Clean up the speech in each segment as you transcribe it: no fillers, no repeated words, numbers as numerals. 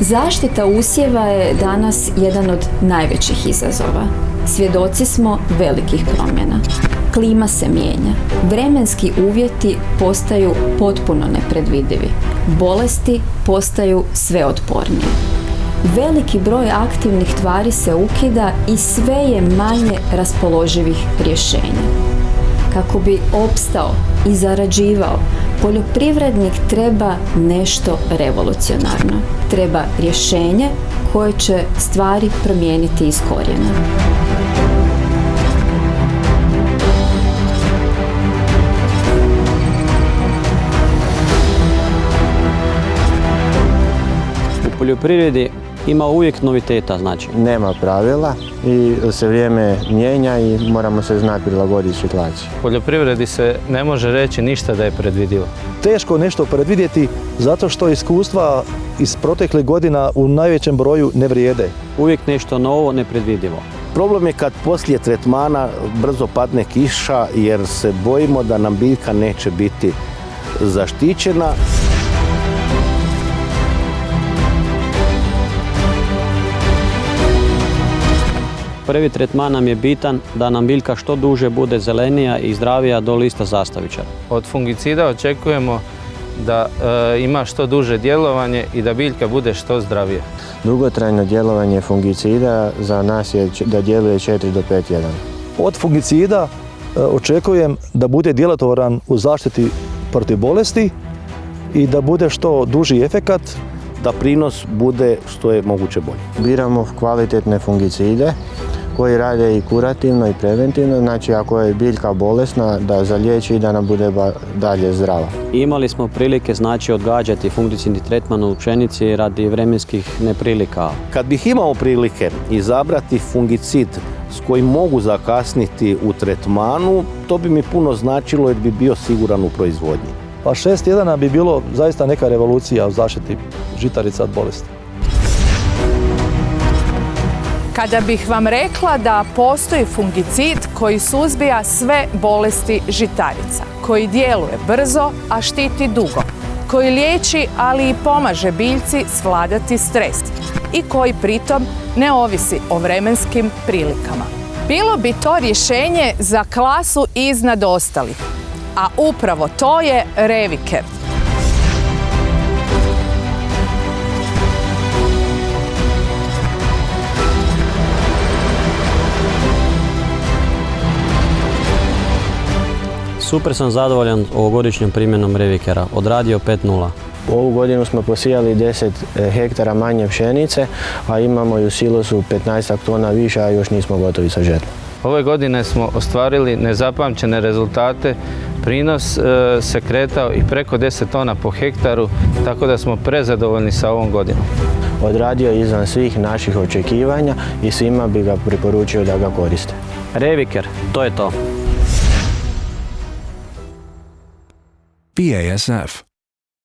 Zaštita usjeva je danas jedan od najvećih izazova. Svjedoci smo velikih promjena. Klima se mijenja. Vremenski uvjeti postaju potpuno nepredvidivi. Bolesti postaju sve otpornije. Veliki broj aktivnih tvari se ukida i sve je manje raspoloživih rješenja. Kako bi opstao i zarađivao, poljoprivrednik treba nešto revolucionarno. Treba rješenje koje će stvari promijeniti iz korijena. U poljoprivredi ima uvijek noviteta, znači. Nema pravila i se vrijeme mijenja i moramo se znati prilagoditi situaciji. U poljoprivredi se ne može reći ništa da je predvidivo. Teško nešto predvidjeti zato što iskustva iz proteklih godina u najvećem broju ne vrijede. Uvijek nešto novo, nepredvidivo. Problem je kad poslije tretmana brzo padne kiša jer se bojimo da nam biljka neće biti zaštićena. Prvi tretman nam je bitan da nam biljka što duže bude zelenija i zdravija do lista zastavičara. Od fungicida očekujemo da ima što duže djelovanje i da biljka bude što zdravija. Dugotrajno djelovanje fungicida za nas je da djeluje 4 do 5 tjedana. Od fungicida očekujem da bude djelotvoran u zaštiti protiv bolesti i da bude što duži efekat, da prinos bude što je moguće bolji. Biramo kvalitetne fungicide koji rade i kurativno i preventivno, znači ako je biljka bolesna da zaliječi i da nam bude dalje zdrava. Imali smo prilike znači odgađati fungicidni tretman u pšenici radi vremenskih neprilika. Kad bih imao prilike izabrati fungicid s kojim mogu zakasniti u tretmanu, to bi mi puno značilo jer bi bio siguran u proizvodnji. Pa 6 tjedana bi bilo zaista neka revolucija u zaštiti žitarica od bolesti. Kada bih vam rekla da postoji fungicid koji suzbija sve bolesti žitarica, koji djeluje brzo, a štiti dugo, koji liječi, ali i pomaže biljci svladati stres i koji pritom ne ovisi o vremenskim prilikama. Bilo bi to rješenje za klasu iznad ostalih, a upravo to je Reviker. Super sam zadovoljan ovogodišnjom primjenom Revikera, odradio 5-0. Ovu godinu smo posijali 10 hektara manje pšenice, a imamo i u silosu 15 tona više, a još nismo gotovi sa žetvom. Ove godine smo ostvarili nezapamćene rezultate, prinos se kretao i preko 10 tona po hektaru, tako da smo prezadovoljni sa ovom godinom. Odradio je izvan svih naših očekivanja i svima bi ga preporučio da ga koriste. Reviker, to je to. BASF.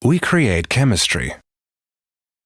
We create chemistry.